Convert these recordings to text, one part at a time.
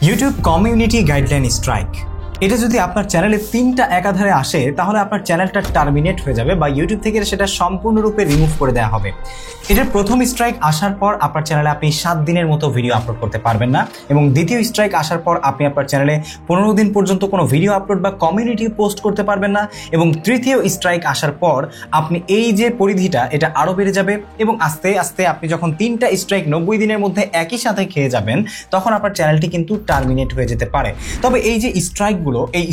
YouTube community guideline strike, এটা যদি আপনার চ্যানেলে 3টা একাধারে আসে তাহলে আপনার চ্যানেলটা টার্মিনেট হয়ে যাবে বা ইউটিউব থেকে সেটা সম্পূর্ণরূপে রিমুভ করে দেওয়া হবে। এটার প্রথম স্ট্রাইক আসার পর আপনার চ্যানেলে আপনি 7 দিনের মতো ভিডিও আপলোড করতে পারবেন না, এবং দ্বিতীয় স্ট্রাইক আসার পর আপনি আপনার চ্যানেলে 15 দিন পর্যন্ত কোনো ভিডিও আপলোড বা কমিউনিটি পোস্ট করতে পারবেন না, এবং তৃতীয় স্ট্রাইক আসার পর আপনি এই যে পরিধিটা এটা আরও বেড়ে যাবে, এবং আস্তে আস্তে আপনি যখন 3টা স্ট্রাইক 90 দিনের মধ্যে একই সাথে খেয়ে যাবেন তখন আপনার চ্যানেলটি কিন্তু টার্মিনেট হয়ে যেতে পারে। তবে এই যে এই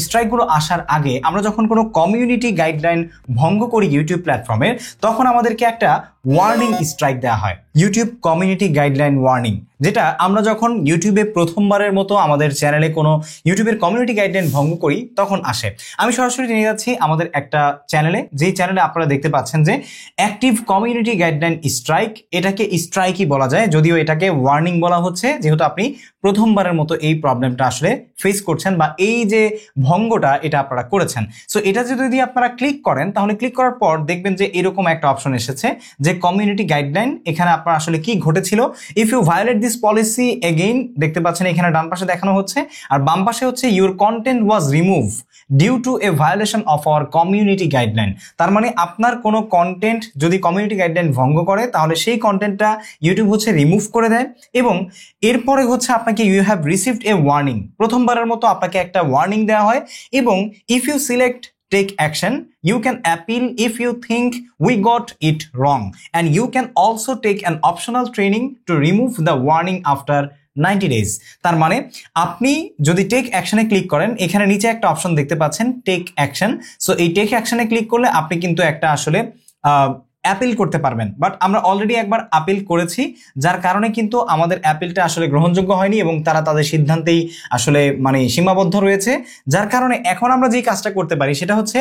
স্ট্রাইকগুলো আসার আগে আমরা যখন কোনো কমিউনিটি গাইডলাইন ভঙ্গ করি ইউটিউব প্ল্যাটফর্মের, তখন আমাদেরকে একটা ওয়ার্নিং স্ট্রাইক দেওয়া হয়, ইউটিউব কমিউনিটি গাইডলাইন ওয়ার্নিং, যেটা আমরা যখন ইউটিউবে প্রথমবারের মতো আমাদের চ্যানেলে কোনো ইউটিউবের কমিউনিটি গাইডলাইন ভঙ্গ করি তখন আসে। আমি সরাসরি নিয়ে যাচ্ছি আমাদের একটা চ্যানেলে, যেই চ্যানেলে আপনারা দেখতে পাচ্ছেন যে অ্যাক্টিভ কমিউনিটি গাইডলাইন স্ট্রাইক, এটাকে স্ট্রাইকই বলা যায়, যদিও এটাকে ওয়ার্নিং বলা হচ্ছে যেহেতু আপনি প্রথমবারের মতো এই প্রবলেমটা আসলে ফেস করছেন বা এই যে ভঙ্গটা এটা আপনারা করেছেন। সো এটা যদি আপনারা ক্লিক করেন তাহলে ক্লিক করার পর দেখবেন যে এরকম একটা অপশন এসেছে যে কমিউনিটি গাইডলাইন। এখানে আপনার আসলে কি ঘটেছিল, if you violate this policy again, দেখতে পাচ্ছেন এখানে ডান পাশে দেখানো হচ্ছে, আর বাম পাশে হচ্ছে your content was remove due to a violation of our community guideline. তার মানে আপনার কোনো কন্টেন্ট যদি কমিউনিটি গাইডলাইন ভঙ্গ করে তাহলে সেই কন্টেন্টটা ইউটিউব হচ্ছে রিমুভ করে দেয়, এবং এরপরে হচ্ছে আপনাকে you have received a warning, প্রথমবারের মতো আপনাকে একটা ওয়ার্নিং দেওয়া হয়, এবং if you select take action, you can appeal if you think we got it wrong, and you can also take an optional training to remove the warning after 90 days. তার মানে আপনি যদি টেক অ্যাকশনে click করেন, এখানে নিচে একটা option দেখতে পাচ্ছেন টেক অ্যাকশন। সো এই টেক অ্যাকশনে ক্লিক করলে আপনি কিন্তু একটা আসলে অ্যাপিল করতে পারবেন, বাট আমরা অলরেডি একবার আপিল করেছি, যার কারণে কিন্তু আমাদের অ্যাপিলটা আসলে গ্রহণযোগ্য হয়নি এবং তারা তাদের সিদ্ধান্তেই আসলে সীমাবদ্ধ রয়েছে। যার কারণে এখন আমরা যেই কাজটা করতে পারি সেটা হচ্ছে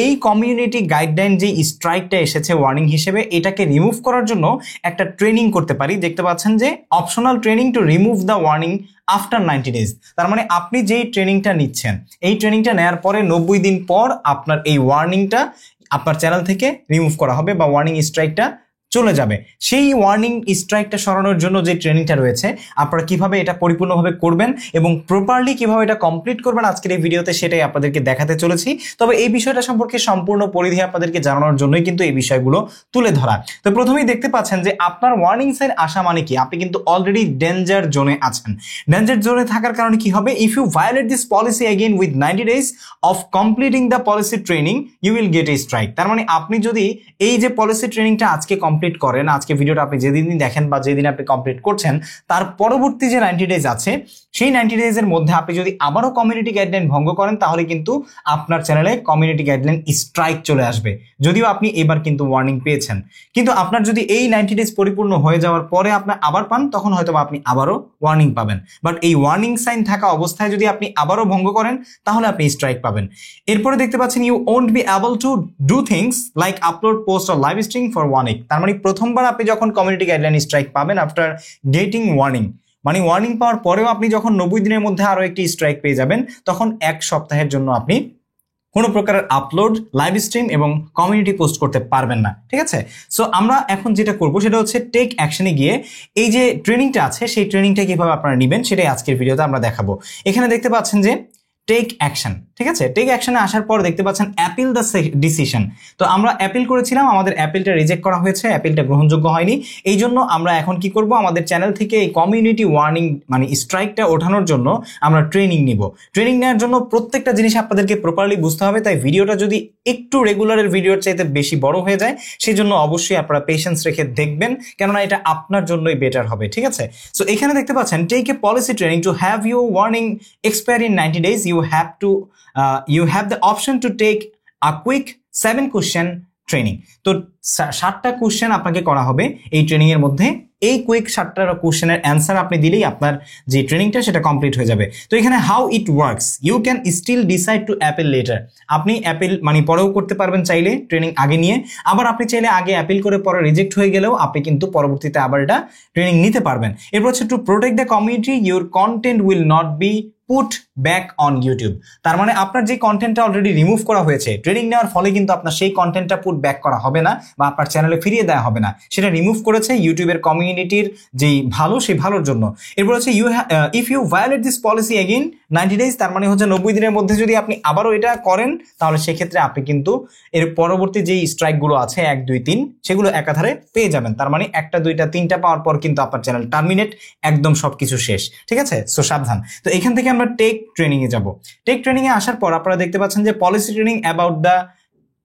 এই কমিউনিটি গাইডলাইন যে স্ট্রাইকটা এসেছে ওয়ার্নিং হিসেবে, এটাকে রিমুভ করার জন্য একটা ট্রেনিং করতে পারি। দেখতে পাচ্ছেন যে optional training to remove the warning after 90 days. তার মানে আপনি যেই ট্রেনিংটা নিচ্ছেন, এই ট্রেনিংটা নেওয়ার পরে 90 দিন পর আপনার এই ওয়ার্নিংটা আপনার চ্যানেল থেকে রিমুভ করা হবে বা ওয়ার্নিং স্ট্রাইকটা চলে যাবে। সেই ওয়ার্নিং স্ট্রাইকটা সরানোর জন্য যে ট্রেনিংটা রয়েছে আপনারা কিভাবে এটা পরিপূর্ণভাবে করবেন এবং প্রপারলি কিভাবে এটা কমপ্লিট করবেন আজকের এই ভিডিওতে সেটাই আপনাদেরকে দেখাতে চলেছি। তবে এই বিষয়টা সম্পর্কে সম্পূর্ণ পরিধি আপনাদেরকে জানানোর জন্যই কিন্তু এই বিষয়গুলো তুলে ধরা। তো প্রথমেই দেখতে পাচ্ছেন যে আপনার ওয়ার্নিং সাইন আসা মানে কি, আপনি কিন্তু অলরেডি ডেঞ্জার জোনে আছেন। ডেঞ্জার জোনে থাকার কারণে কি হবে, if you violate this policy again with 90 days of completing the policy training you will get a strike. তার মানে আপনি যদি এই যে পলিসি ট্রেনিংটা আজকে কমপ্লিট করেন, আজকে ভিডিওটা আপনি যেদিন দেখেন বা যেদিন আপনি কমপ্লিট করছেন তার পরবর্তী যে 90 ডেজ আছে, সেই 90 ডেজের মধ্যে আপনি যদি আবারও কমিউনিটি গাইডলাইন ভঙ্গ করেন তাহলে কিন্তু আপনার চ্যানেলে কমিউনিটি গাইডলাইন স্ট্রাইক চলে আসবে, যদিও আপনি এবার কিন্তু ওয়ার্নিং পেয়েছেন। কিন্তু আপনার যদি এই 90 ডেজ পরিপূর্ণ হয়ে যাওয়ার পরে আপনার আবার পান তখন হয়তো আপনি আবারও ওয়ার্নিং পাবেন, বাট এই ওয়ার্নিং সাইন থাকা অবস্থায় যদি আপনি আবারও ভঙ্গ করেন তাহলে আপনি স্ট্রাইক পাবেন। এরপরে দেখতে পাচ্ছেন you won't be able to do things like upload post or live stream for 1 week. তার মানে প্রথমবার আপনি যখন কমিউনিটি গাইডলাইন স্ট্রাইক পাবেন আফটার গেটিং ওয়ার্নিং, মানে ওয়ার্নিং পাওয়ার পরেও আপনি যখন 90 দিনের মধ্যে আরো একটি স্ট্রাইক পেয়ে যাবেন তখন 1 সপ্তাহের জন্য আপনি কোনো প্রকারের আপলোড, লাইভ স্ট্রিম এবং কমিউনিটি পোস্ট করতে পারবেন না। ঠিক আছে, সো আমরা এখন যেটা করব সেটা হচ্ছে টেক অ্যাকশনে গিয়ে এই যে ট্রেনিংটা আছে সেই ট্রেনিংটা কিভাবে আপনারা নেবেন সেটাই আজকের ভিডিওতে আমরা দেখাবো। এখানে দেখতে পাচ্ছেন যে টেক অ্যাকশন, ঠিক আছে, টেক অ্যাকশনে আসার পর দেখতে পাচ্ছেন অ্যাপিল দ্য ডিসিশন। তো আমরা অ্যাপিল করেছিলাম, আমাদের অ্যাপিলটা রিজেক্ট করা হয়েছে, অ্যাপিলটা গ্রহণযোগ্য হয়নি। এই জন্য আমরা এখন কি করব, আমাদের চ্যানেল থেকে এই কমিউনিটি ওয়ার্নিং স্ট্রাইকটা ওঠানোর জন্য আমরা ট্রেনিং নিব। ট্রেনিং নেওয়ার জন্য প্রত্যেকটা জিনিস আপনাদেরকে প্রপারলি বুঝতে হবে, তাই ভিডিওটা যদি একটু রেগুলারের ভিডিওর চাইতে বেশি বড় হয়ে যায় সেই জন্য অবশ্যই আপনারা পেশেন্স রেখে দেখবেন, কেননা এটা আপনার জন্যই বেটার হবে। ঠিক আছে, সো এখানে দেখতে পাচ্ছেন take a policy training to have your warning expire in 90 days you have the option to take a quick 7 question training. তো 7টা কোশ্চেন আপনাকে করা হবে এই ট্রেনিং এর মধ্যে। এই কুইক 7টা কোশ্চেনের অ্যান্সার আপনি দিলেই আপনার যে ট্রেনিংটা সেটা কমপ্লিট হয়ে যাবে। তো এখানে how it works, you can still decide to appeal later. আপনি অ্যাপিল পরেও করতে পারবেন চাইলে ট্রেনিং আগে নিয়ে, আবার আপনি চাইলে আগে অ্যাপিল করে পরে রিজেক্ট হয়ে গেলেও আপনি কিন্তু পরবর্তীতে আবার এটা ট্রেনিং নিতে পারবেন। এরপর হচ্ছে to protect the community your content will not be put back on YouTube. তার মানে আপনার যে কন্টেন্টটা অলরেডি রিমুভ করা হয়েছে, ট্রেনিং নেওয়ার ফলে কিন্তু আপনার সেই কন্টেন্টটা পুট ব্যাক করা হবে না বা আপনার চ্যানেলে ফিরিয়ে দেওয়া হবে না, সেটা রিমুভ করেছে ইউটিউবের কমিউনিটির যেই ভালো সেই ভালোর জন্য। এরপর হচ্ছে if you violate this policy again 90 days, তার মানে হচ্ছে 90 দিনের মধ্যে যদি আপনি আবারও এটা করেন তাহলে সেক্ষেত্রে আপনি কিন্তু এর পরবর্তী যেই স্ট্রাইকগুলো আছে 1 2 3 সেগুলো একাধারে পেয়ে যাবেন। তার মানে 1টা 2টা 3টা পাওয়ার পর কিন্তু আপনার চ্যানেল টার্মিনেট, একদম সবকিছু শেষ। ঠিক আছে, সো সাবধান। তো এখান থেকে আমরা টেক ট্রেনিং এ যাব। টেক ট্রেনিং এ আসার পর আপনারা দেখতে পাচ্ছেন যে policy training about the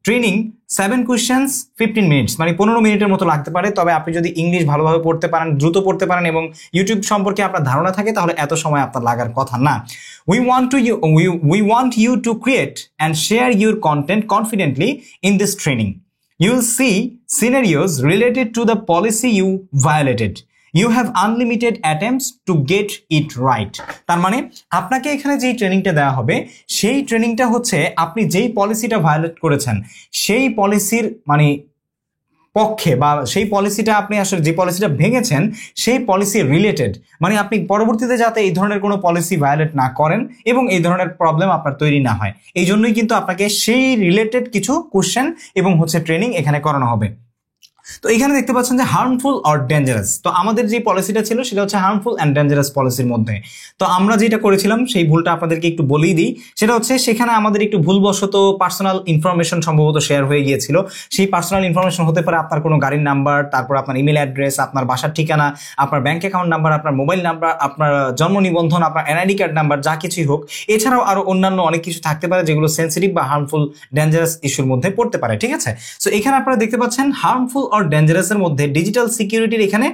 training 7 questions 15 minutes, মানে 15 মিনিটের মতো লাগতে পারে। তবে আপনি যদি ইংলিশ ভালোভাবে পড়তে পারেন, দ্রুত পড়তে পারেন এবং ইউটিউব সম্পর্কে আপনার ধারণা থাকে তাহলে এত সময় আপনার লাগার কথা না। We want you to create and share your content confidently in this training. You will see scenarios related to the policy you violated. You have unlimited attempts to get it right. তার মানে আপনাকে এখানে যেই ট্রেনিংটা দেওয়া হবে সেই ট্রেনিংটা হচ্ছে আপনি যেই পলিসিটা ভায়োলেট করেছেন সেই পলিসির মানে পক্ষে, বা সেই পলিসিটা আপনি আসলে যে পলিসিটা ভেঙেছেন সেই পলিসি রিলেটেড, মানে আপনি পরবর্তীতে যাতে এই ধরনের কোনো পলিসি ভায়োলেট না করেন এবং এই ধরনের প্রবলেম আপনার তৈরি না হয়, এই জন্যই কিন্তু আপনাকে সেই রিলেটেড কিছু কোশ্চেন এবং হচ্ছে ট্রেনিং এখানে করানো হবে। তো এখানে দেখতে পাচ্ছেন যে হার্মফুল অর ডেঞ্জারাস। তো আমাদের যে পলিসিটা ছিল সেটা হচ্ছে হার্মফুল অ্যান্ড ডেঞ্জারাস পলিসির মধ্যে। তো আমরা যেটা করেছিলাম সেই ভুলটা আপনাদেরকে একটু বলেই দিই। সেটা হচ্ছে সেখানে আমাদের একটু ভুলবশত পার্সোনাল ইনফরমেশন সম্ভবত শেয়ার হয়ে গিয়েছিল। সেই পার্সোনাল ইনফরমেশন হতে পারে আপনার কোনো গাড়ির নাম্বার, তারপর আপনার ইমেল অ্যাড্রেস, আপনার বাসার ঠিকানা, আপনার ব্যাংক অ্যাকাউন্ট নাম্বার, আপনার মোবাইল নাম্বার, আপনার জন্ম নিবন্ধন, আপনার এনআইডি কার্ড নাম্বার, যা কিছুই হোক। এছাড়াও আরো অন্যান্য অনেক কিছু থাকতে পারে যেগুলো সেন্সিটিভ বা হার্মফুল ডেঞ্জারাস ইস্যুর মধ্যে পড়তে পারে। ঠিক আছে, সো এখানে আপনারা দেখতে পাচ্ছেন হার্মফুল অর ডেঞ্জারাস এর মধ্যে ডিজিটাল সিকিউরিটির এখানে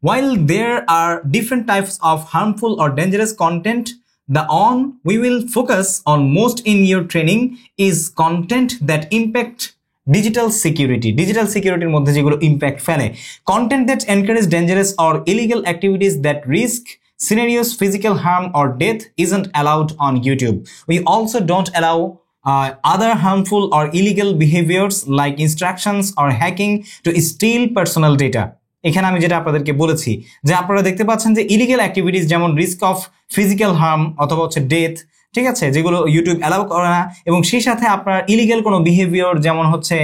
while there are different types of harmful or dangerous content, the one we will focus on most in your training is content that impact digital security. Digital security মধ্যে যেগুলো impact ফেলে, content that encourage dangerous or illegal activities that risk scenarios physical harm or death isn't allowed on YouTube. We also don't allow other harmful or illegal behaviors like instructions or hacking to steal personal data. এখানে আমি যেটা আপনাদেরকে বলেছি যে আপনারা দেখতে পাচ্ছেন যে ইলিগাল অ্যাক্টিভিটিস যেমন রিস্ক অফ ফিজিক্যাল হার্ম অথবা হচ্ছে ডেথ, ঠিক আছে, যেগুলো ইউটিউব অ্যালাউ করে না, এবং সেই সাথে আপনার ইলিগাল কোনো বিহেভিয়ার যেমন হচ্ছে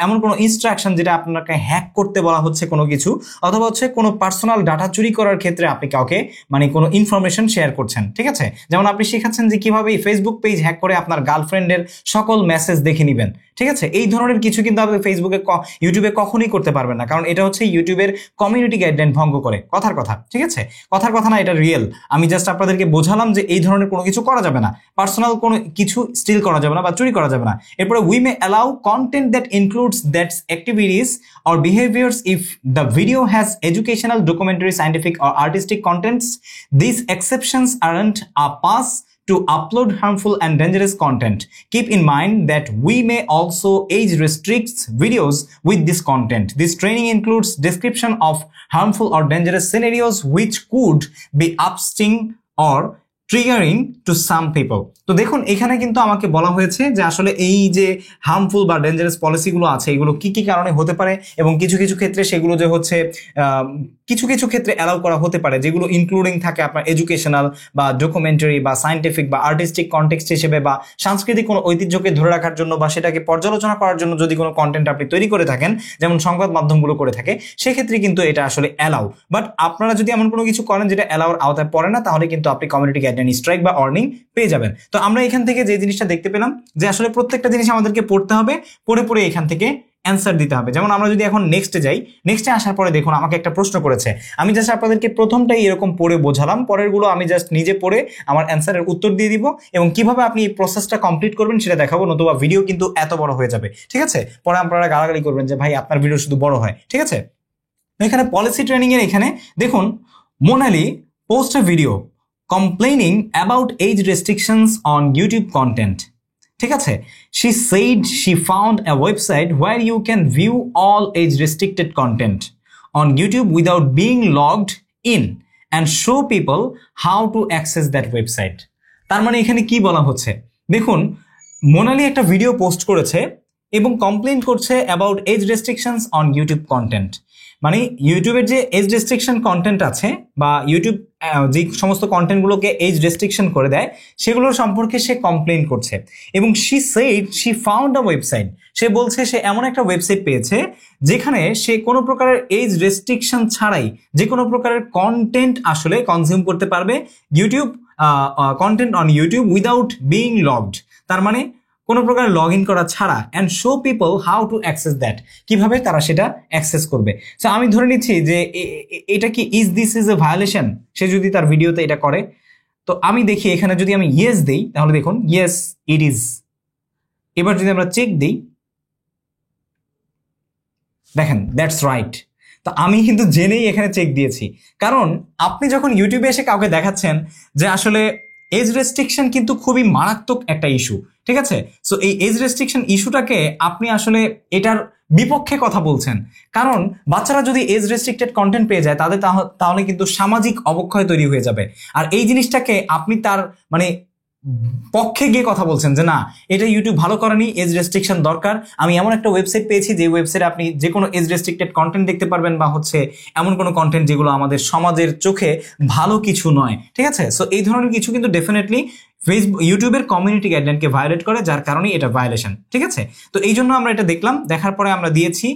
এমন কোনো ইনস্ট্রাকশন যেটা আপনাকে হ্যাক করতে বলা হচ্ছে কোনো কিছু, অথবা হচ্ছে কোনো পার্সোনাল ডাটা চুরি করার ক্ষেত্রে আপনি কাউকে মানে কোনো ইনফরমেশন শেয়ার করছেন। ঠিক আছে, যেমন আপনি শেখাচ্ছেন যে কিভাবে ফেসবুক পেজ হ্যাক করে আপনার গার্লফ্রেন্ডের সকল মেসেজ দেখে নেবেন। ঠিক আছে, এই ধরনের কিছু কিন্তু আপনি ফেসবুকে ইউটিউবে কখনোই করতে পারবেন না, কারণ এটা হচ্ছে ইউটিউবের কমিউনিটি গাইডলাইন ভঙ্গ করে। কথার কথা, ঠিক আছে, কথার কথা না, এটা রিয়েল। আমি জাস্ট আপনাদেরকে বোঝালাম যে এই ধরনের কোনো কিছু করা যাবে না, পার্সোনাল কোনো কিছু স্টিল করা যাবে না বা চুরি করা যাবে না। এরপরে we may allow content that includes that's activities or behaviours if the video has educational, documentary, scientific or artistic contents. These exceptions aren't a pass to upload harmful and dangerous content. Keep in mind that we may also age restrict videos with this content. This training includes description of harmful or dangerous scenarios which could be upsetting or triggering to some people. তো দেখুন এখানে কিন্তু আমাকে বলা হয়েছে যে আসলে এই যে হার্মফুল বা ডেঞ্জারাস পলিসিগুলো আছে এগুলো কি কি কারণে হতে পারে, এবং কিছু কিছু ক্ষেত্রে সেগুলো যে হচ্ছে কিছু কিছু ক্ষেত্রে অ্যালাউ করা হতে পারে যেগুলো ইনক্লুডিং থাকে আপনার এডুকেশনাল বা ডকুমেন্টারি বা সায়েন্টিফিক বা আর্টিস্টিক কনটেক্সট হিসেবে বা সাংস্কৃতিক কোনো ঐতিহ্যকে ধরে রাখার জন্য বা সেটাকে পর্যালোচনা করার জন্য যদি কোনো কন্টেন্ট আপনি তৈরি করে থাকেন, যেমন সংবাদ মাধ্যমগুলো করে থাকে, সেক্ষেত্রে কিন্তু এটা আসলে অ্যালাউ। বাট আপনারা যদি এমন কোনো কিছু করেন যেটা অ্যালাউর আওতায় পড়ে না, তাহলে কিন্তু আপনি কমিউনিটি গাইডলাইন স্ট্রাইক বা ওয়ার্নিং পেয়ে যাবেন। তো আমরা এখান থেকে যে জিনিসটা দেখতে পেলাম যে আসলে প্রত্যেকটা জিনিস আমাদেরকে পড়তে হবে, পড়ে এখান থেকে অ্যান্সার দিতে হবে। যেমন আমরা যদি এখন নেক্সটে যাই, নেক্সটে আসার পরে দেখুন আমাকে একটা প্রশ্ন করেছে, আমি জাস্ট আপনাদেরকে প্রথমটাই এরকম পড়ে বোঝালাম, পরেরগুলো আমি জাস্ট নিজে পড়ে আমার অ্যান্সারের উত্তর দিয়ে দিব এবং কিভাবে আপনি এই প্রসেসটা কমপ্লিট করবেন সেটা দেখাবো, নতুবা ভিডিও কিন্তু এত বড় হয়ে যাবে। ঠিক আছে, পরে আপনারা গালাগালি করবেন যে ভাই আপনার ভিডিও শুধু বড় হয়। ঠিক আছে, এখানে পলিসি ট্রেনিং এর এখানে দেখুন Monali post A video complaining about age restrictions on YouTube content. ঠিক আছে, she said she found a website where you can view all age restricted content on YouTube without being logged in and show people how to access that website. তার মানে এখানে কি বলা হচ্ছে দেখুন, মোনালি একটা ভিডিও পোস্ট করেছে এবং কমপ্লেইন করছে about age restrictions on YouTube content. মানে ইউটিউবের যে এজ রেস্ট্রিকশন কন্টেন্ট আছে বা ইউটিউব যে সমস্ত কন্টেন্টগুলোকে এজ রেস্ট্রিকশন করে দেয় সেগুলোর সম্পর্কে সে কমপ্লেন করছে এবং শি ফাউন্ড আ ওয়েবসাইট, সে বলছে সে এমন একটা ওয়েবসাইট পেয়েছে যেখানে সে কোনো প্রকারের এজ রেস্ট্রিকশন ছাড়াই যে কোনো প্রকারের কন্টেন্ট আসলে কনজিউম করতে পারবে YouTube, content on YouTube without being logged, তার মানে কোনো প্রকার লগ ইন করা ছাড়া, and show people how to access that, কিভাবে তারা সেটা অ্যাক্সেস করবে। সো আমি ধরে নিচ্ছি যে এটা কি দিস ইজ এ ভায়োলেশন, সে যদি তার ভিডিওতে এটা করে। তো আমি দেখি এখানে যদি আমি ইয়েস দিই তাহলে দেখুন ইয়েস ইট ইজ। এবার যদি আমরা চেক দিই দেখেন দ্যাটস রাইট। তো আমি কিন্তু জেনেই এখানে চেক দিয়েছি, কারণ আপনি যখন ইউটিউবে এসে কাউকে দেখাচ্ছেন যে আসলে এজ রেস্ট্রিকশন কিন্তু খুবই মারাত্মক একটা ইস্যু, ঠিক আছে। সো এই এজ রেস্ট্রিকশন ইস্যুটাকে আপনি আসলে এটার বিপক্ষে কথা বলছেন, কারণ বাচ্চারা যদি এজ রেস্ট্রিক্টেড কন্টেন্ট পেয়ে যায় তাদের তাহলে কিন্তু সামাজিক অবক্ষয় তৈরি হয়ে যাবে। আর এই জিনিসটাকে আপনি তার মানে পক্ষে গিয়ে কথা বলছেন যে না এটা ইউটিউব ভালো করেনি, এজ রেস্ট্রিকশন দরকার, আমি এমন একটা ওয়েবসাইট পেয়েছি যে ওয়েবসাইটে আপনি যে কোনো এজ রেস্ট্রিক্টেড কন্টেন্ট দেখতে পারবেন বা হচ্ছে এমন কোনো কন্টেন্ট যেগুলো আমাদের সমাজের চোখে ভালো কিছু নয়, ঠিক আছে। সো এই ধরনের কিছু কিন্তু ডেফিনেটলি ফেসবুক ইউটিউবের কমিউনিটি গাইডলাইনকে ভায়োলেট করে, যার কারণে এটা ভায়োলেশন, ঠিক আছে। তো এই জন্য আমরা এটা দেখলাম, দেখার পরে আমরা দিয়েছি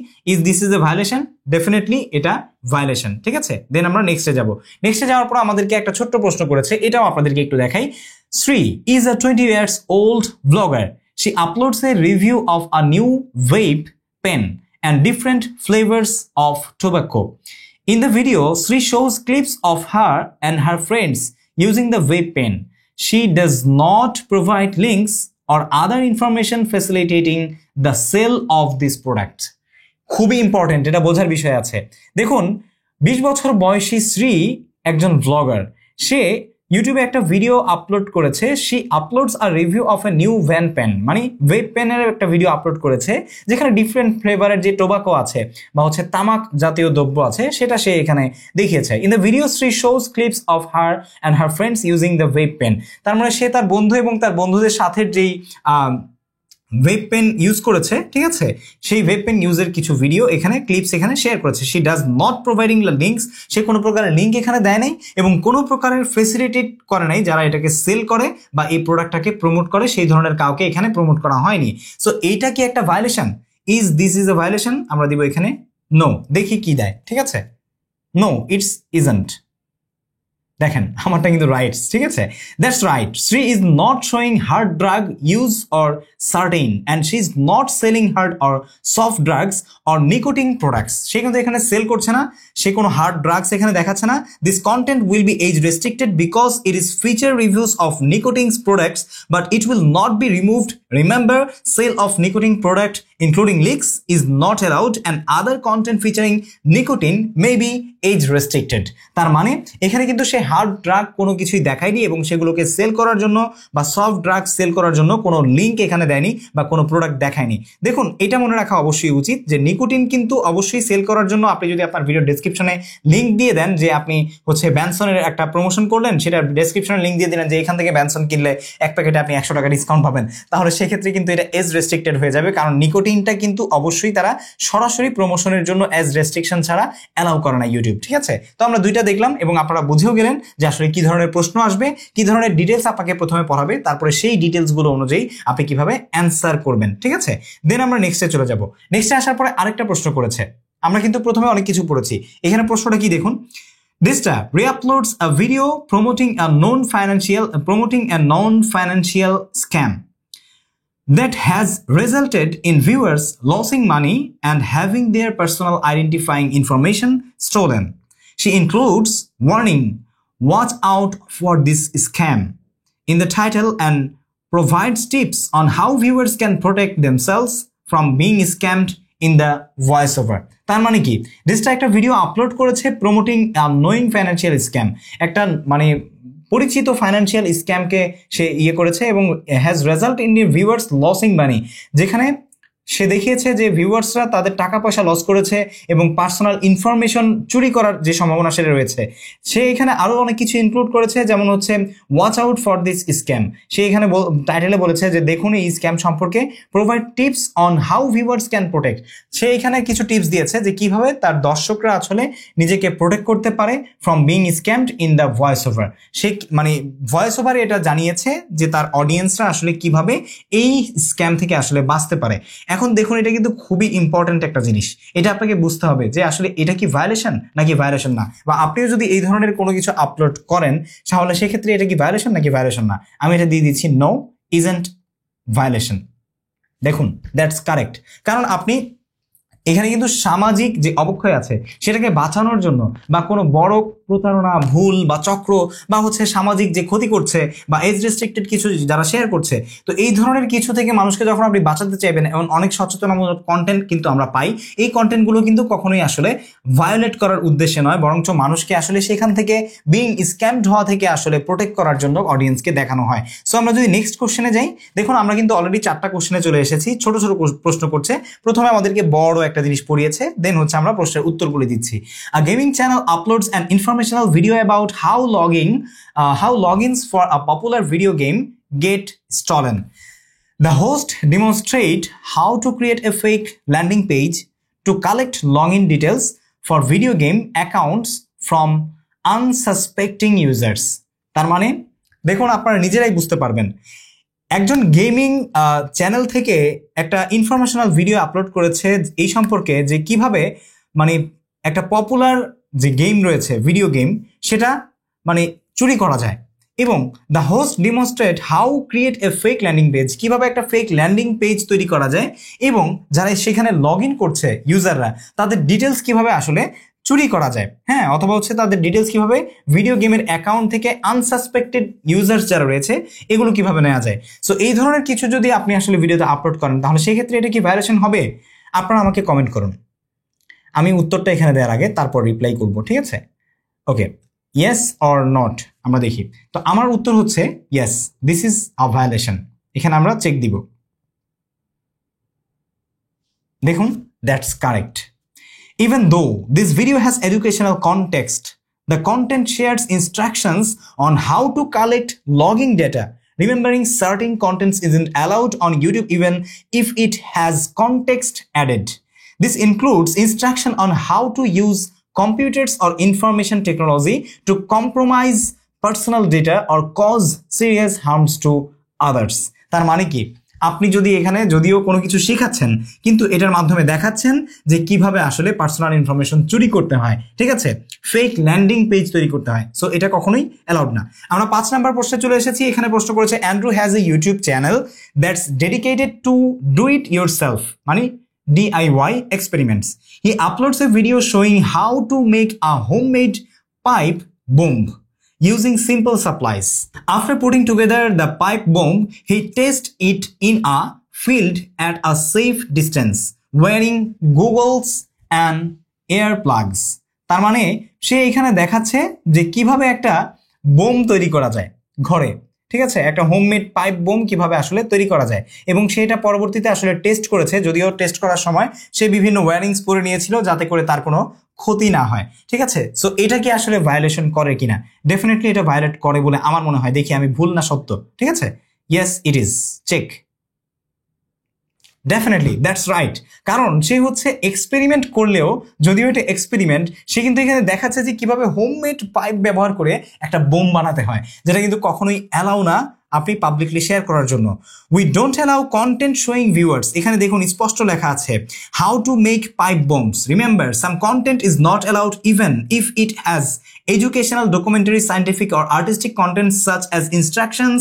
this is a violation, definitely এটা ভায়োলেশন, ঠিক আছে। দেন আমরা নেক্সটে যাব। নেক্সটে যাওয়ার পর আমাদেরকে একটা ছোট্ট প্রশ্ন করেছে, এটাও আপনাদেরকে একটু দেখাই। Sri is a 20 years old vlogger. She uploads a review of a new vape pen and different flavors of tobacco. In the video, Sri shows clips of her and her friends using the vape pen. She does not provide links or other information facilitating the sale of this product. খুবই important, এটা বোঝার বিষয় আছে। দেখুন 20 বছর বয়সী শ্রী একজন blogger, সে ইউটিউবে একটা ভিডিও আপলোড করেছে। She uploads a review of a new vape pen, মানে ভেপ পেনের একটা ভিডিও আপলোড করেছে যেখানে ডিফারেন্ট ফ্লেভারের যে টোবাকো আছে বা হচ্ছে তামাক জাতীয় দ্রব্য আছে সেটা সে এখানে দেখিয়েছে। In the video she shows clips of her and her friends using the vape pen, তার মানে সে তার বন্ধু এবং তার বন্ধুদের সাথে যেই ভেপ পেন ইউজ করেছে, ঠিক আছে, সেই ভেপ পেন ইউজের কিছু ভিডিও এখানে ক্লিপস এখানে শেয়ার করেছে। She does not providing links, সে কোনো প্রকারের লিঙ্ক এখানে দেয় নাই এবং কোনো প্রকারের ফেসিলিটেট করে নাই যারা এটাকে সেল করে বা এই প্রোডাক্টটাকে প্রমোট করে, সেই ধরনের কাউকে এখানে প্রমোট করা হয়নি। সো এইটা কি একটা violation? This is a violation? আমরা দিব এখানে নো। দেখি কি দেয়, ঠিক আছে। No, it's isn't. দেখেন আমারটা কিন্তু রাইট, ঠিক আছে। That's right, Shri is not showing hard drug use or certain and she is not selling hard or soft drugs or nicotine products. সে কিন্তু এখানে সেল করছে না, সে কোনো হার্ড ড্রাগস এখানে দেখাচ্ছে না। This content will be as restricted because it is feature reviews of nicotines products but it will not be removed. Remember, sale of nicotine product including leaks is not allowed and other content featuring nicotine may be age restricted. তার মানে এখানে কিন্তু সে hard drug কোনো কিছুই দেখায়নি এবং সেগুলোকে sell করার জন্য বা সফট ড্রাগ সেল করার জন্য কোনো লিঙ্ক এখানে দেয়নি বা কোনো প্রোডাক্ট দেখায়নি। দেখুন এটা মনে রাখা অবশ্যই উচিত যে নিকোটিন কিন্তু অবশ্যই সেল করার জন্য আপনি যদি আপনার ভিডিও ডেসক্রিপশনে লিঙ্ক দিয়ে দেন যে আপনি হচ্ছে ব্যানসনের একটা প্রমোশন করলেন, সেটা ডেসক্রিপশনে লিঙ্ক দিয়ে দিলেন যে এখান থেকে ব্যানসন কিনলে এক প্যাকেটে আপনি 100 টাকা ডিসকাউন্ট পাবেন, তাহলে সেক্ষেত্রে কিন্তু এটা এজ রেস্ট্রিক্টেড হয়ে যাবে, কারণ নিকোটিনটা কিন্তু অবশ্যই তারা সরাসরি প্রমোশনের জন্য এজ রেস্ট্রিকশন ছাড়া অ্যালাউ করে না ইউটিউব, ঠিক আছে। তো আমরা দুইটা দেখলাম এবং আপনারা বুঝেও গেলেন যে আসলে কি ধরনের প্রশ্ন আসবে, কি ধরনের ডিটেলস আপনাকে প্রথমে পড়াবে, তারপরে সেই ডিটেলসগুলো অনুযায়ী আপনি কিভাবে অ্যান্সার করবেন, ঠিক আছে। দেন আমরা নেক্সটে চলে যাব। নেক্সটে আসার পরে আরেকটা প্রশ্ন করেছে, আমরা কিন্তু প্রথমে অনেক কিছু পড়েছি, এখানে প্রশ্নটা কি দেখুন। Dista re-uploads a video promoting a non-financial scam that has resulted in viewers losing money and having their personal identifying information stolen. She includes warning, "Watch out for this scam" in the title and provides tips on how viewers can protect themselves from being scammed in the voiceover. তার মানে কি, ডিস্টা একটা video upload করেছে promoting knowing financial scam, একটা মানে পরিচিত financial স্ক্যামকে সে করেছে এবং has result in viewers losing money, যেখানে সে দেখিয়েছে যে ভিউয়ার্সরা তাদের টাকা পয়সা লস করেছে এবং পার্সোনাল ইনফরমেশন চুরি করার যে সম্ভাবনা সেটা রয়েছে। সে এখানে আরও অনেক কিছু ইনক্লুড করেছে, যেমন হচ্ছে watch out for this scam. সে এখানে টাইটেলে বলেছে যে দেখুন এই স্ক্যাম সম্পর্কে, provide tips on how viewers can protect. সে এখানে কিছু টিপস দিয়েছে যে কিভাবে তার দর্শকরা আসলে নিজেকে প্রোটেক্ট করতে পারে from being scammed in the voice over. সে মানে ভয়েস ওভারে এটা জানিয়েছে যে তার অডিয়েন্সরা আসলে কিভাবে এই স্ক্যাম থেকে আসলে বাঁচতে পারে। এখন দেখুন এটা কিন্তু খুবই ইম্পর্টেন্ট একটা জিনিস, এটা আপনাকে বুঝতে হবে যে আসলে এটা কি ভায়োলেশন নাকি ভায়োলেশন না, বা আপনিও যদি এই ধরনের কোনো কিছু আপলোড করেন তাহলে সেক্ষেত্রে এটা কি ভায়োলেশন নাকি ভায়োলেশন না। আমি এটা দিয়ে দিচ্ছি নো ইজন্ট ভায়োলেশন। দেখুন দ্যাটস কারেক্ট, কারণ আপনি এখানে কিন্তু সামাজিক যে অবক্ষয় আছে সেটাকে বাঁচানোর জন্য বা কোনো বড় প্রতারণা, ভুল বা চক্র বা হচ্ছে সামাজিক যে ক্ষতি করছে বা এজ রেস্ট্রিক্টেড কিছু যারা শেয়ার করছে, তো এই ধরনের কিছু থেকে মানুষকে যখন আপনি বাঁচাতে চাইবেন, এমন অনেক সচেতনমূলক কন্টেন্ট কিন্তু আমরা পাই। এই কন্টেন্টগুলো কিন্তু কখনোই আসলে ভায়োলেট করার উদ্দেশ্যে নয়, বরঞ্চ মানুষকে আসলে সেখান থেকে বিং স্ক্যামড হওয়া থেকে আসলে প্রোটেক্ট করার জন্য অডিয়েন্সকে দেখানো হয়। সো আমরা যদি নেক্সট কোশ্চেনে যাই, দেখুন আমরা কিন্তু অলরেডি 4টা কোশ্চেনে চলে এসেছি। ছোট ছোট প্রশ্ন করছে, প্রথমে আমাদেরকে বড় একটা জিনিস পড়িয়েছে, দেন হচ্ছে আমরা প্রশ্নের উত্তরগুলো দিচ্ছি। A gaming channel uploads an informational video about how logins for a popular video game get stolen. The host demonstrate how to create a fake landing page to collect login details for video game accounts from unsuspecting users. তার মানে দেখুন আপনারা নিজেরাই বুঝতে পারবেন, একজন gaming channel থেকে একটা ইনফরমেশনাল ভিডিও আপলোড করেছে এই সম্পর্কে যে কিভাবে মানে একটা পপুলার যে গেম রয়েছে ভিডিও গেম সেটা মানে চুরি করা যায়, এবং the host demonstrate how create a fake landing page, কিভাবে একটা ফেক ল্যান্ডিং পেজ তৈরি করা যায়, এবং যারা সেখানে লগ ইন করছে ইউজাররা তাদের ডিটেলস কিভাবে আসলে চুরি করা যায়, হ্যাঁ, অথবা হচ্ছে তাদের ডিটেলস কিভাবে ভিডিও গেমের অ্যাকাউন্ট থেকে আনসাসপেক্টেড ইউজার্স যারা রয়েছে এগুলো কিভাবে নেওয়া যায়। সো এই ধরনের কিছু যদি আপনি আসলে ভিডিওতে আপলোড করেন তাহলে সেক্ষেত্রে এটা কি ভায়োলেশন হবে? আপনারা আমাকে কমেন্ট করুন, আমি উত্তরটা এখানে দেওয়ার আগে তারপর রিপ্লাই করব, ঠিক আছে? ওকে, ইয়েস অর নট আমরা দেখি। তো আমার উত্তর হচ্ছে yes, this is a violation. এখানে আমরা চেক দিব, দেখুন that's correct. Even though this video has educational context, the content shares instructions on how to collect logging data. Remembering certain contents isn't allowed on YouTube even if it has context added. This includes instruction on how to use computers or information technology to compromise personal data or cause serious harms to others. তার মানে কি, আপনি যদি এখানে যদিও কোনো কিছু শেখাচ্ছেন কিন্তু এটার মাধ্যমে দেখাচ্ছেন যে কিভাবে আসলে পার্সোনাল ইনফরমেশন চুরি করতে হয়, ঠিক আছে, ফেক ল্যান্ডিং পেজ তৈরি করতে হয়, সো এটা কখনোই অ্যালাউড না। আমরা 5 নাম্বার প্রশ্নে চলে এসেছি। এখানে প্রশ্ন করেছে Andrew has a YouTube channel that's dedicated to do it yourself, মানে DIY experiments. He uploads a video showing how to make a homemade pipe bomb using simple supplies. After putting together the pipe bomb, he tests it in a field at a safe distance, wearing goggles and earplugs. তার মানে সে এখানে দেখাচ্ছে যে কিভাবে একটা bomb তৈরি করা যায় ঘরে, ঠিক আছে, একটা হোমমেড পাইপ বোম কিভাবে আসলে তৈরি করা যায়, এবং সেটা পরবর্তীতে আসলে টেস্ট করেছে, যদিও টেস্ট করার সময় সে বিভিন্ন ওয়্যারিংস পরে নিয়েছিল যাতে করে তার কোনো ক্ষতি না হয়, ঠিক আছে। সো এটা কি আসলে ভায়োলেশন করে কিনা? ডেফিনেটলি এটা ভায়োলেট করে বলে আমার মনে হয়। দেখি আমি ভুল না সত্য, ঠিক আছে। Yes it is, check, definitely that's right. কারণ সে হচ্ছে এক্সপেরিমেন্ট করলেও, যদিও এটা এক্সপেরিমেন্ট, সে কিন্তু এখানে দেখাচ্ছে যে কিভাবে হোমমেড পাইপ ব্যবহার করে একটা বোম বানাতে হয়, যেটা কিন্তু কখনোই অ্যালাউ না আপনি পাবলিকলি শেয়ার করার জন্য। We don't allow content showing viewers, এখানে দেখুন স্পষ্ট লেখা আছে how to make pipe bombs. Remember some content is not allowed even if it has educational, documentary, scientific or artistic content such as instructions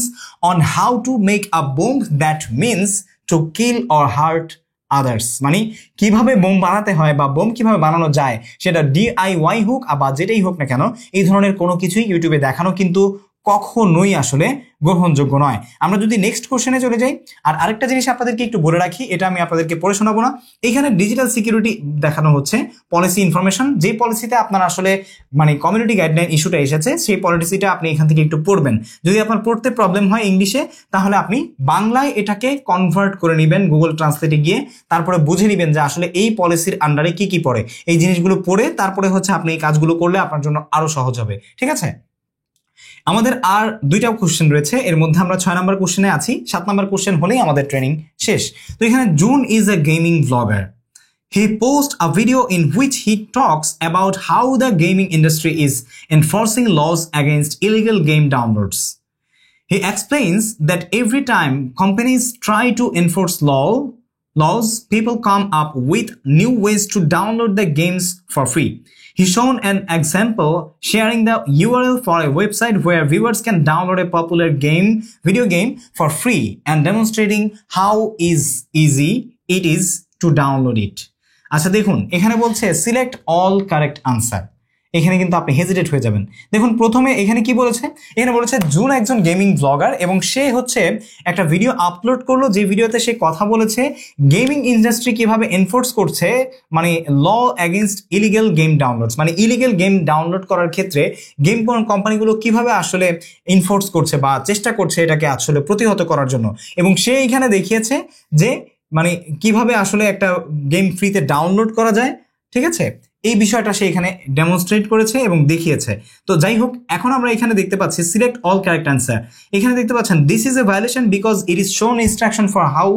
on how to make a bomb that means to kill or hurt others. মানে কিভাবে bomb বানাতে হয় বা bomb কিভাবে বানানো যায়, সেটা DIY হোক বা যেটাই হোক না কেন, এই ধরনের কোনো কিছুই ইউটিউবে দেখানো কিন্তু কখনোই আসলে গ্রহণযোগ্য নয়। আমরা যদি নেক্সট কোশ্চেনে চলে যাই, আর আরেকটা জিনিস আপনাদেরকে একটু বলে রাখি, এটা আমি আপনাদেরকে পড়ে শোনাবো না। এখানে ডিজিটাল সিকিউরিটি দেখানো হচ্ছে, পলিসি ইনফরমেশন, যে পলিসিতে আপনার আসলে মানে কমিউনিটি গাইডলাইন ইস্যুটা এসেছে, সেই পলিসিটা আপনি এখান থেকে একটু পড়বেন। যদি আপনার পড়তে প্রবলেম হয় ইংলিশে, তাহলে আপনি বাংলায় এটাকে কনভার্ট করে নেবেন গুগল ট্রান্সলেটে গিয়ে, তারপরে বুঝে নেবেন যে আসলে এই পলিসির আন্ডারে কি কি পড়ে। এই জিনিসগুলো পড়ে তারপরে হচ্ছে আপনি এই কাজগুলো করলে আপনার জন্য আরো সহজ হবে। ঠিক আছে, আমাদের আর দুইটা কোশ্চেন রয়েছে, এর মধ্যে আমরা 6 নম্বর কোশ্চেনে আছি। 7 নম্বর কোশ্চেন হলেই আমাদের ট্রেনিং শেষ। তো এখানে June is a gaming blogger. He posts a video in which he talks about how the gaming industry is enforcing laws against illegal game downloads. He explains that every time companies try to enforce laws, people come up with new ways to download the games for free. He's shown an example sharing the URL for a website where viewers can download a popular video game for free and demonstrating how easy it is to download it. আচ্ছা দেখুন, এখানে বলছে select all correct answer. এখানে কিন্তু আপনি hesitate হয়ে যাবেন। দেখুন প্রথমে এখানে কি বলেছে, এখানে বলেছে জুন একজন গেমিং ব্লগার এবং সে হচ্ছে একটা ভিডিও আপলোড করলো, যে ভিডিওতে সে কথা বলেছে গেমিং ইন্ডাস্ট্রি কিভাবে এনফোর্স করছে, মানে ল এগেইনস্ট ইলিগাল গেম ডাউনলোডস, মানে ইলিগাল গেম ডাউনলোড করার ক্ষেত্রে গেম কোম্পানিগুলো কিভাবে আসলে এনফোর্স করছে বা চেষ্টা করছে এটাকে আসলে প্রতিহত করার জন্য। এবং সে এখানে দেখিয়েছে যে মানে কিভাবে আসলে একটা গেম ফ্রিতে ডাউনলোড করা যায়। ঠিক আছে, এই বিষয়টা সে এখানে ডেমনস্ট্রেট করেছে এবং দেখিয়েছে। তো যাই হোক, এখন আমরা এখানে দেখতে পাচ্ছি সিলেক্ট অল কারেক্ট অ্যান্সার। এখানে দেখতে পাচ্ছেন this is a violation because it is shown instruction for how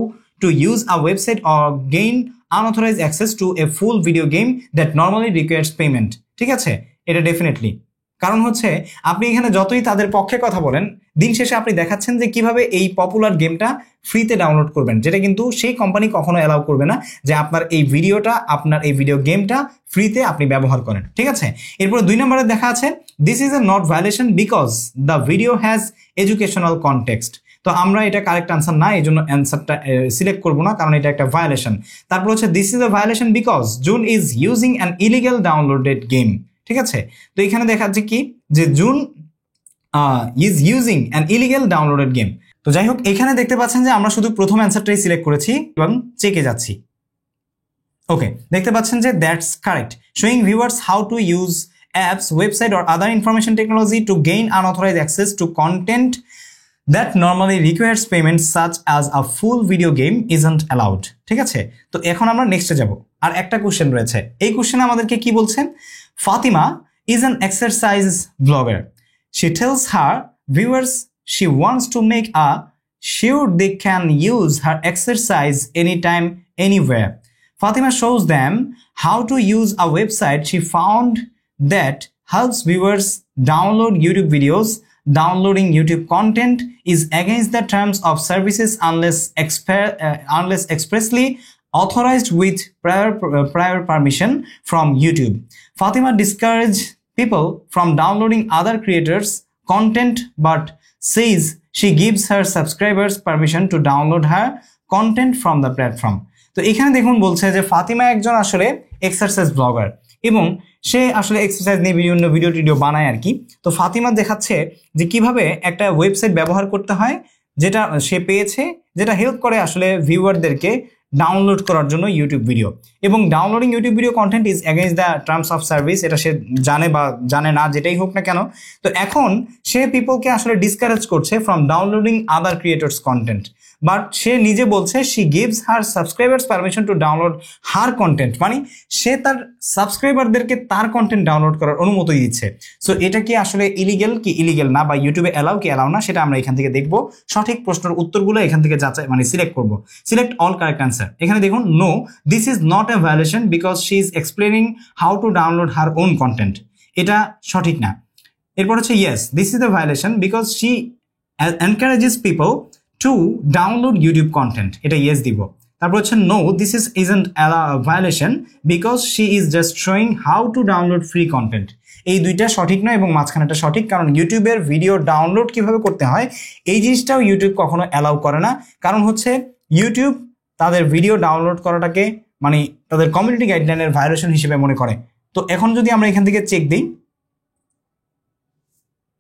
to use a website or gain unauthorised access to a full video game that normally requires payment. ঠিক আছে, এটা definitely, কারণ হচ্ছে আপনি এখানে যতই তাদের পক্ষে কথা বলেন, দিন শেষে আপনি দেখাচ্ছেন যে কিভাবে এই পপুলার গেমটা ফ্রিতে ডাউনলোড করবেন, যেটা কিন্তু সেই কোম্পানি কখনো অ্যালাউ করবে না যে আপনার এই ভিডিও গেমটা ফ্রিতে আপনি ব্যবহার করেন। ঠিক আছে, এরপরে 2 নম্বরে দেখা আছে this is A not violation because the video has educational context. তো আমরা এটা কারেক্ট আনসার না, এই জন্য অ্যান্সারটা সিলেক্ট করবো না, কারণ এটা একটা ভায়োলেশন। তারপর হচ্ছে this is a violation because June is using an illegal downloaded game. ঠিক আছে, তো এখানে দেখাচ্ছে কি যে June is using an illegal downloaded game. তো যাই হোক, এখানে দেখতে পাচ্ছেন যে আমরা শুধু প্রথম অ্যান্সারটাই সিলেক্ট করেছি এবং চেকে যাচ্ছি। ওকে, দেখতে পাচ্ছেন যে that's correct, showing viewers how to use apps, website or other information technology to gain unauthorised access to content that normally requires payment such as a full video game isn't allowed. ঠিক আছে, তো এখন আমরা নেক্সটে যাব। আর একটা question রয়েছে, এই কোশ্চেনে আমাদেরকে কি বলছেন, Fatima is an exercise vlogger. She tells her viewers she wants to make sure they can use her exercise anytime, anywhere. Fatima shows them how to use a website she found that helps viewers download YouTube videos. Downloading YouTube content is against the terms of services unless expressly authorized with prior permission from YouTube. Fatima discourages people from downloading other creators' content but says she gives her subscribers permission to download her content from the platform. তো এখানে দেখুন বলছে যে ফাতিমা একজন আসলে exercise blogger এবং সে আসলে exercise নিয়ে বিভিন্ন ভিডিও বানায় আর কি। তো ফাতিমা দেখাচ্ছে যে কিভাবে একটা ওয়েবসাইট ব্যবহার করতে হয়, যেটা সে পেয়েছে, যেটা হেল্প করে আসলে ভিউয়ারদেরকে ডাউনলোড করার জন্য ইউটিউব ভিডিও। এবং downloading YouTube video content is against the terms of service, এটা সে জানে বা জানে না, যেটাই হোক না কেন। তো এখন সে পিপলকে আসলে ডিসকারেজ করছে from downloading other creators content, but সে নিজে বলছে she gives her subscribers permission to download her content, মানে সে তার সাবস্ক্রাইবারদেরকে তার কন্টেন্ট ডাউনলোড করার অনুমতি দিচ্ছে। সো এটা কি আসলে ইলিগেল কি ইলিগেল না, বা ইউটিউবে অ্যালাউ কি অ্যালাউ না, সেটা আমরা এখান থেকে দেখবো। সঠিক প্রশ্নের উত্তরগুলো এখান থেকে যাচাই মানে সিলেক্ট করবো। Select all correct answer. এখানে দেখুন no, this is not a violation because she is explaining how to download her own content, এটা সঠিক না। এরপর হচ্ছে yes, this is a violation because she encourages people to download YouTube content, এটা yes দিব। তারপর হচ্ছে no, this isn't violation because she is just showing how to download free content. এই দুইটা সঠিক নয় এবং মাঝখানেটা সঠিক, কারণ ইউটিউবের ভিডিও ডাউনলোড কিভাবে করতে হয় এই জিনিসটাও ইউটিউব কখনো অ্যালাউ করে না। কারণ হচ্ছে ইউটিউব তাদের ভিডিও ডাউনলোড করাটাকে মানে তাদের কমিউনিটি গাইডলাইনের ভায়োলেশন হিসেবে মনে করে। তো এখন যদি আমরা এখান থেকে চেক দিই,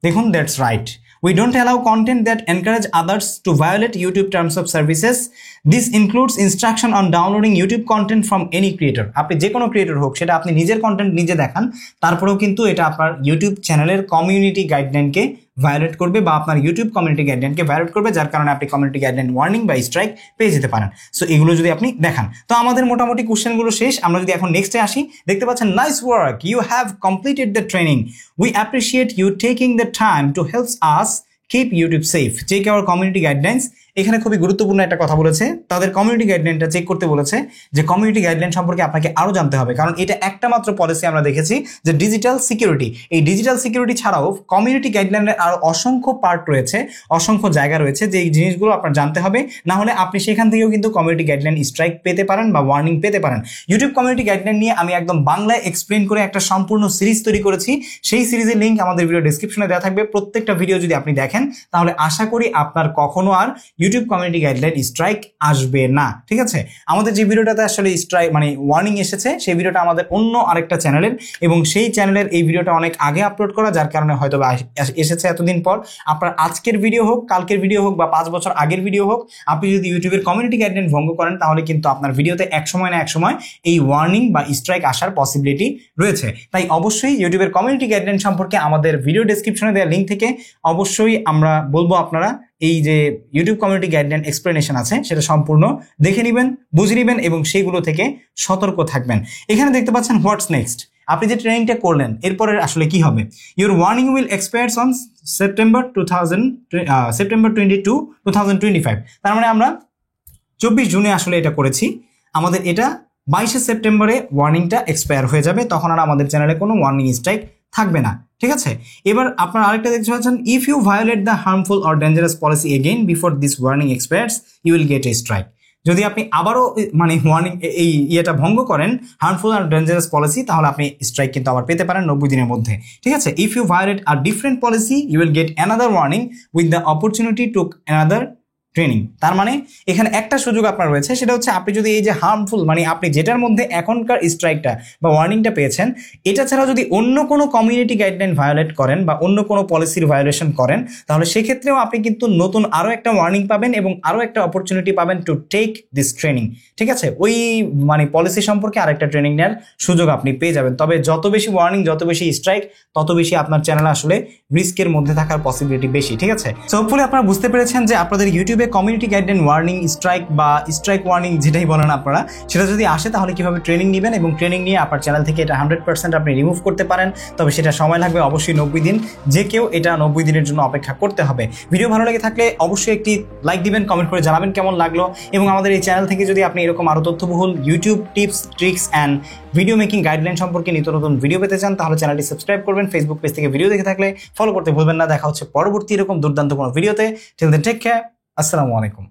দেখুন that's right, We don't allow content that encourage others to violate YouTube terms of services. This includes instruction on downloading YouTube content from any creator. আপনি যে কোনো ক্রিয়েটর হোক, সেটা আপনি নিজের কন্টেন্ট নিজে দেখান, তারপরেও কিন্তু এটা আপনার ইউটিউব চ্যানেলের কমিউনিটি গাইডলাইনকে ভায়োলেট করবে বা আপনার ইউটিউব কমিউনিটি গাইডলাইনকে ভায়োলেট করবে, যার কারণে আপনি কমিউনিটি গাইডলাইন ওয়ার্নিং বা স্ট্রাইক পেয়ে যেতে পারেন। সো এগুলো যদি আপনি দেখান। তো আমাদের মোটামুটি কোশ্চেনগুলো শেষ। আমরা যদি এখন নেক্সটে আসি, দেখতে পাচ্ছেন nice work, you have completed the training, we appreciate you taking the time to help us keep YouTube safe, check our community guidelines. এখানে খুবই গুরুত্বপূর্ণ একটা কথা বলেছে, তাদের কমিউনিটি গাইডলাইনটা চেক করতে বলেছে, যে কমিউনিটি গাইডলাইন সম্পর্কে আপনাকে আরও জানতে হবে, কারণ এটা একটা মাত্র পলিসি আমরা দেখেছি যে ডিজিটাল সিকিউরিটি। এই ডিজিটাল সিকিউরিটি ছাড়াও কমিউনিটি গাইডলাইনের আরও অসংখ্য পার্ট রয়েছে, অসংখ্য জায়গা রয়েছে, যে এই জিনিসগুলো আপনার জানতে হবে, না হলে আপনি সেখান থেকেও কিন্তু কমিউনিটি গাইডলাইন স্ট্রাইক পেতে পারেন বা ওয়ার্নিং পেতে পারেন। ইউটিউব কমিউনিটি গাইডলাইন নিয়ে আমি একদম বাংলায় এক্সপ্লেন করে একটা সম্পূর্ণ সিরিজ তৈরি করেছি, সেই সিরিজের লিঙ্ক আমাদের ভিডিও ডেসক্রিপশনে দেওয়া থাকবে। প্রত্যেকটা ভিডিও যদি আপনি দেখেন, তাহলে আশা করি আপনার কখনো আর ইউটিউব কমিউনিটি গাইডলাইন স্ট্রাইক আসবে না। ঠিক আছে, আমাদের যে ভিডিওটাতে আসলে স্ট্রাইক মানে ওয়ার্নিং এসেছে, সেই ভিডিওটা আমাদের অন্য আরেকটা চ্যানেলের, এবং সেই চ্যানেলের এই ভিডিওটা অনেক আগে আপলোড করা, যার কারণে হয়তো এসেছে এতদিন পর। আপনার আজকের ভিডিও হোক, কালকের ভিডিও হোক, বা 5 বছর আগের ভিডিও হোক, আপনি যদি ইউটিউবের কমিউনিটি গাইডলাইন ভঙ্গ করেন, তাহলে কিন্তু আপনার ভিডিওতে এক সময় না এক সময় এই ওয়ার্নিং বা স্ট্রাইক আসার পসিবিলিটি রয়েছে। তাই অবশ্যই ইউটিউবের কমিউনিটি গাইডলাইন সম্পর্কে আমাদের ভিডিও ডেসক্রিপশনে দেওয়া লিঙ্ক থেকে অবশ্যই আমরা বলবো আপনারা এই যে ইউটিউব কমিউনিটি গাইডলাইন এক্সপ্লেনেশন আছে, সেটা সম্পূর্ণ দেখে নেবেন, বুঝে নেবেন এবং সেইগুলো থেকে সতর্ক থাকবেন। এখানে দেখতে পাচ্ছেন হোয়াটস নেক্সট, আপনি যে ট্রেনিংটা করলেন এরপরে আসলে কি হবে। Your warning will expires on September 22, 2025। তার মানে আমরা 24 জুনে আসলে এটা করেছি, আমাদের এটা 22শে সেপ্টেম্বরে ওয়ার্নিংটা এক্সপায়ার হয়ে যাবে, তখন আর আমাদের চ্যানেলে কোনো ওয়ার্নিং স্ট্রাইক থাকবে না। ঠিক আছে, এবার আপনারা আরেকটা দেখতে পাচ্ছেন, if you violate the harmful or dangerous policy again before this warning expires you will get a strike. যদি আপনি আবারও মানে ওয়ার্নিং এই ইয়েটা ভঙ্গ করেন, হার্মফুল আর ডেঞ্জারাস পলিসি, তাহলে আপনি স্ট্রাইক কিন্তু আবার পেতে পারেন 90 দিনের মধ্যে। ঠিক আছে, if you violate a different policy you will get another warning with the opportunity to another training. তার মানে এখানে একটা সুযোগ আপনার রয়েছে, সেটা হচ্ছে আপনি যদি এই যে হার্মফুল মানে আপনি যেটার মধ্যে এখনকার স্ট্রাইকটা বা ওয়ার্নিংটা পেয়েছেন, এটা ছাড়াও যদি অন্য কোনো কমিউনিটি গাইডলাইন ভায়োলেট করেন বা অন্য কোনো পলিসির ভায়োলেশন করেন, তাহলে সেক্ষেত্রেও আপনি কিন্তু নতুন আরও একটা ওয়ার্নিং পাবেন এবং আরও একটা অপরচুনিটি পাবেন টু টেক দিস ট্রেনিং। ঠিক আছে, ওই মানে পলিসি সম্পর্কে আরেকটা ট্রেনিং নেওয়ার সুযোগ আপনি পেয়ে যাবেন। তবে যত বেশি ওয়ার্নিং, যত বেশি স্ট্রাইক, তত বেশি আপনার চ্যানেল আসলে রিস্কের মধ্যে থাকার পসিবিলিটি বেশি। ঠিক আছে, সো হোপফুলি আপনারা বুঝতে পেরেছেন যে আপনাদের ইউটিউবে কমিউনিটি গাইডলাইন ওয়ার্নিং স্ট্রাইক বা স্ট্রাইক ওয়ার্নিং যেটাই বলেন আপনারা, সেটা যদি আসে তাহলে কিভাবে ট্রেনিং নেবেন এবং ট্রেনিং নিয়ে আপনার চ্যানেল থেকে এটা 100% আপনি রিমুভ করতে পারেন। তবে সেটা সময় লাগবে অবশ্যই 90 দিন, যে কেউ এটা 90 দিনের জন্য অপেক্ষা করতে হবে। ভিডিও ভালো লেগে থাকলে অবশ্যই একটি লাইক দিবেন, কমেন্ট করে জানাবেন কেমন লাগলো, এবং আমাদের এই চ্যানেল থেকে যদি আপনি এরকম আরও তথ্যবহুল YouTube tips, tricks and video making guideline সম্পর্কে নিত্য নতুন ভিডিও পেতে চান, তাহলে চ্যানেলটি সাবস্ক্রাইব করবেন। ফেসবুক পেজ থেকে ভিডিও দেখে থাকলে ফলো করতে ভুলবেন না। দেখা হচ্ছে পরবর্তী এরকম দুর্দান্ত কোনো ভিডিওতে। টিল দেন টেক কেয়ার, আসসালামু আলাইকুম।